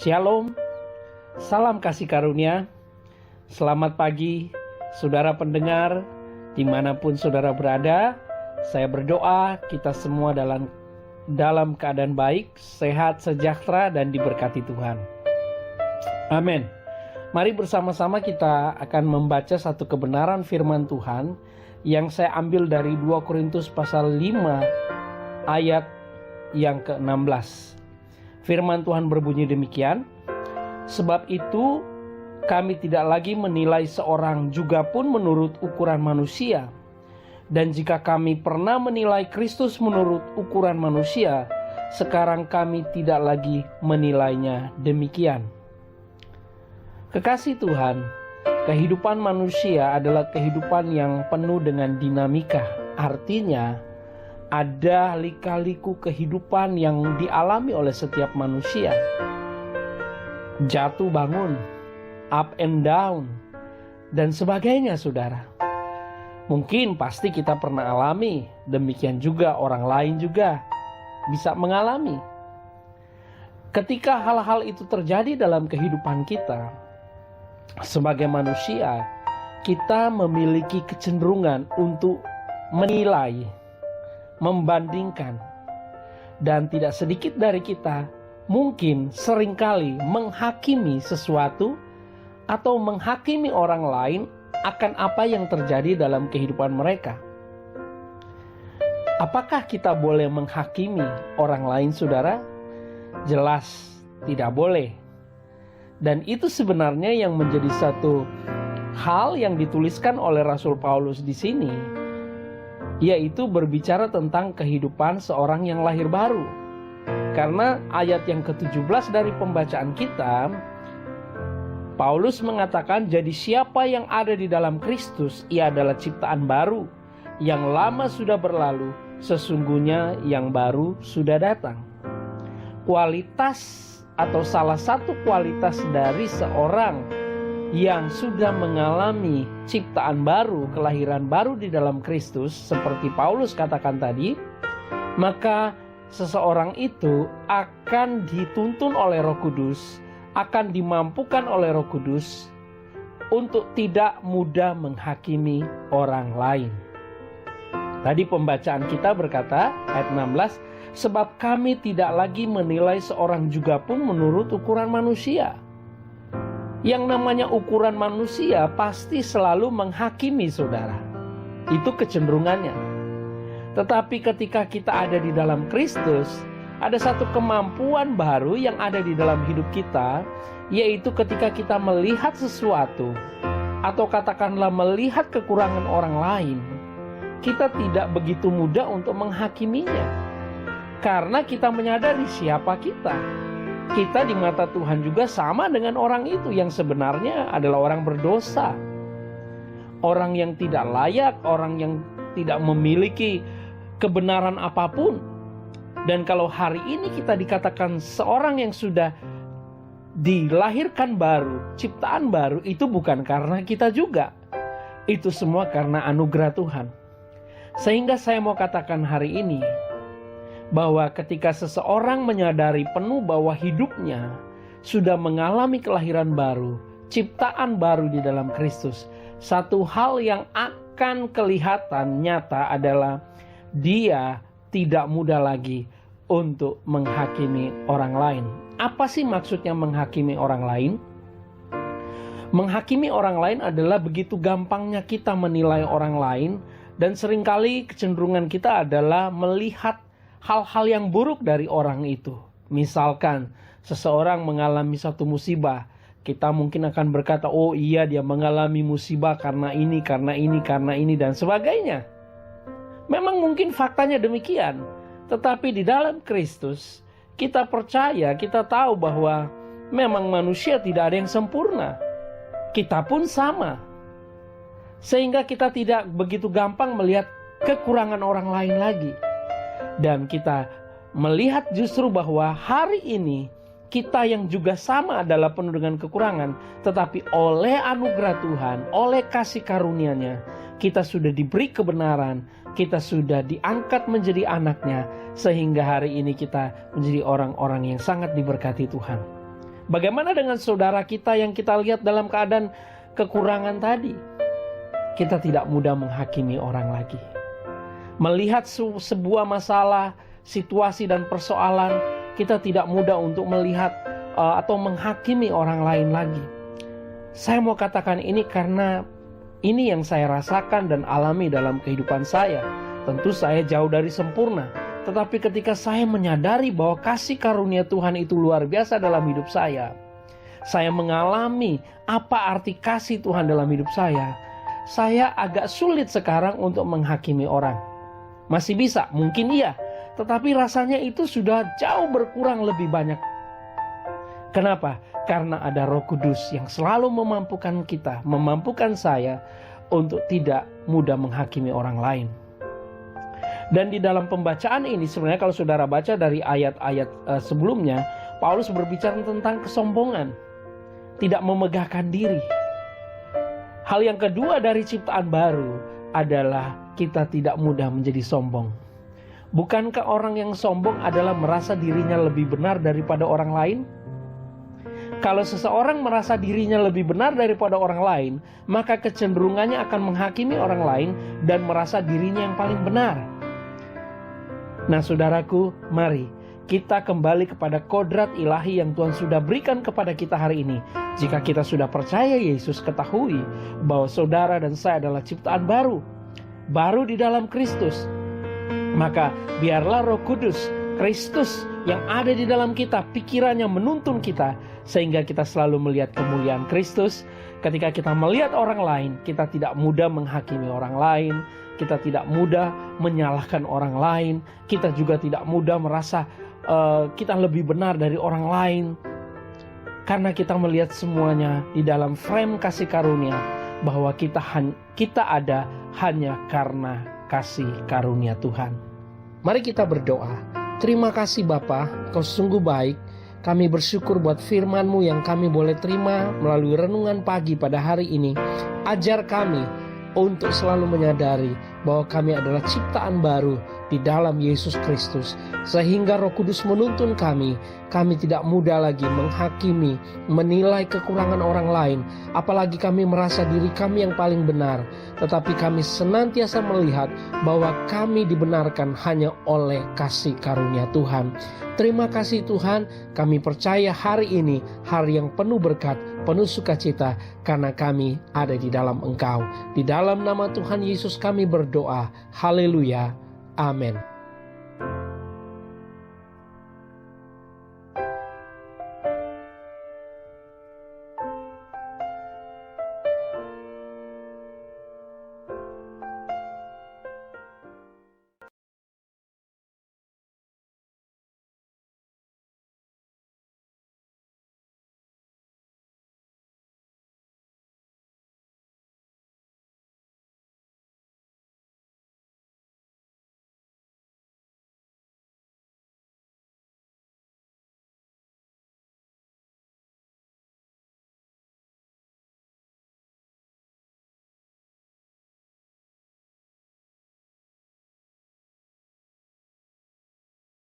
Shalom, salam kasih karunia. Selamat pagi saudara pendengar, dimanapun saudara berada. Saya berdoa kita semua dalam keadaan baik, sehat, sejahtera, dan diberkati Tuhan. Amin. Mari bersama-sama kita akan membaca satu kebenaran firman Tuhan yang saya ambil dari 2 Korintus pasal 5 ayat yang ke-16. Firman Tuhan berbunyi demikian, sebab itu kami tidak lagi menilai seorang juga pun menurut ukuran manusia. Dan jika kami pernah menilai Kristus menurut ukuran manusia, sekarang kami tidak lagi menilainya demikian. Kekasih Tuhan, kehidupan manusia adalah kehidupan yang penuh dengan dinamika. Artinya, ada lika-liku kehidupan yang dialami oleh setiap manusia. Jatuh bangun, up and down, dan sebagainya saudara. Mungkin pasti kita pernah alami, demikian juga orang lain juga bisa mengalami. Ketika hal-hal itu terjadi dalam kehidupan kita, sebagai manusia, kita memiliki kecenderungan untuk menilai, membandingkan, dan tidak sedikit dari kita mungkin seringkali menghakimi sesuatu atau menghakimi orang lain akan apa yang terjadi dalam kehidupan mereka. Apakah kita boleh menghakimi orang lain, saudara? Jelas tidak boleh. Dan itu sebenarnya yang menjadi satu hal yang dituliskan oleh Rasul Paulus di sini, yaitu berbicara tentang kehidupan seorang yang lahir baru. Karena ayat yang ke-17 dari pembacaan kita, Paulus mengatakan, jadi siapa yang ada di dalam Kristus, ia adalah ciptaan baru. Yang lama sudah berlalu, sesungguhnya yang baru sudah datang. Kualitas atau salah satu kualitas dari seorang yang sudah mengalami ciptaan baru, kelahiran baru di dalam Kristus, seperti Paulus katakan tadi, maka seseorang itu akan dituntun oleh Roh Kudus, akan dimampukan oleh Roh Kudus untuk tidak mudah menghakimi orang lain. Tadi pembacaan kita berkata, ayat 16, sebab kami tidak lagi menilai seorang juga pun menurut ukuran manusia. Yang namanya ukuran manusia pasti selalu menghakimi saudara. Itu kecenderungannya. Tetapi ketika kita ada di dalam Kristus, ada satu kemampuan baru yang ada di dalam hidup kita, yaitu ketika kita melihat sesuatu, atau katakanlah melihat kekurangan orang lain, kita tidak begitu mudah untuk menghakiminya. Karena kita menyadari siapa kita. Kita di mata Tuhan juga sama dengan orang itu yang sebenarnya adalah orang berdosa. Orang yang tidak layak, orang yang tidak memiliki kebenaran apapun. Dan kalau hari ini kita dikatakan seorang yang sudah dilahirkan baru, ciptaan baru, itu bukan karena kita juga. Itu semua karena anugerah Tuhan. Sehingga saya mau katakan hari ini, bahwa ketika seseorang menyadari penuh bahwa hidupnya sudah mengalami kelahiran baru, ciptaan baru di dalam Kristus, satu hal yang akan kelihatan nyata adalah dia tidak mudah lagi untuk menghakimi orang lain. Apa sih maksudnya menghakimi orang lain? Menghakimi orang lain adalah begitu gampangnya kita menilai orang lain, dan seringkali kecenderungan kita adalah melihat hal-hal yang buruk dari orang itu. Misalkan seseorang mengalami satu musibah, kita mungkin akan berkata, oh iya dia mengalami musibah karena ini, dan sebagainya. Memang mungkin faktanya demikian. Tetapi di dalam Kristus, kita percaya, kita tahu bahwa memang manusia tidak ada yang sempurna. Kita pun sama. Sehingga kita tidak begitu gampang melihat kekurangan orang lain lagi. Dan kita melihat justru bahwa hari ini kita yang juga sama adalah penuh dengan kekurangan. Tetapi oleh anugerah Tuhan, oleh kasih karunia-Nya, kita sudah diberi kebenaran, kita sudah diangkat menjadi anaknya, sehingga hari ini kita menjadi orang-orang yang sangat diberkati Tuhan. Bagaimana dengan saudara kita yang kita lihat dalam keadaan kekurangan tadi? Kita tidak mudah menghakimi orang lagi. Melihat sebuah masalah, situasi dan persoalan, kita tidak mudah untuk melihat atau menghakimi orang lain lagi. Saya mau katakan ini karena ini yang saya rasakan dan alami dalam kehidupan saya. Tentu saya jauh dari sempurna, tetapi ketika saya menyadari bahwa kasih karunia Tuhan itu luar biasa dalam hidup saya mengalami apa arti kasih Tuhan dalam hidup saya agak sulit sekarang untuk menghakimi orang. Masih bisa, mungkin iya, tetapi rasanya itu sudah jauh berkurang lebih banyak. Kenapa? Karena ada Roh Kudus yang selalu memampukan saya untuk tidak mudah menghakimi orang lain. Dan di dalam pembacaan ini sebenarnya kalau saudara baca dari ayat-ayat sebelumnya, Paulus berbicara tentang kesombongan, tidak memegahkan diri. Hal yang kedua dari ciptaan baru adalah kita tidak mudah menjadi sombong. Bukankah orang yang sombong adalah merasa dirinya lebih benar daripada orang lain? Kalau seseorang merasa dirinya lebih benar daripada orang lain, maka kecenderungannya akan menghakimi orang lain dan merasa dirinya yang paling benar. Nah saudaraku, mari kita kembali kepada kodrat ilahi yang Tuhan sudah berikan kepada kita hari ini. Jika kita sudah percaya Yesus, ketahui bahwa saudara dan saya adalah ciptaan baru di dalam Kristus. Maka biarlah Roh Kudus, Kristus yang ada di dalam kita, pikirannya menuntun kita, sehingga kita selalu melihat kemuliaan Kristus. Ketika kita melihat orang lain, kita tidak mudah menghakimi orang lain, kita tidak mudah menyalahkan orang lain, kita juga tidak mudah merasa kita lebih benar dari orang lain, karena kita melihat semuanya di dalam frame kasih karunia, bahwa kita ada hanya karena kasih karunia Tuhan. Mari kita berdoa. Terima kasih Bapa, Kau sungguh baik. Kami bersyukur buat firman-Mu yang kami boleh terima melalui renungan pagi pada hari ini. Ajar kami untuk selalu menyadari bahwa kami adalah ciptaan baru di dalam Yesus Kristus, sehingga Roh Kudus menuntun kami tidak mudah lagi menghakimi, menilai kekurangan orang lain, apalagi kami merasa diri kami yang paling benar, tetapi kami senantiasa melihat bahwa kami dibenarkan hanya oleh kasih karunia Tuhan. Terima kasih Tuhan, kami percaya hari ini hari yang penuh berkat, penuh sukacita, karena kami ada di dalam Engkau. Di dalam nama Tuhan Yesus kami berdoa. Haleluya. Amin.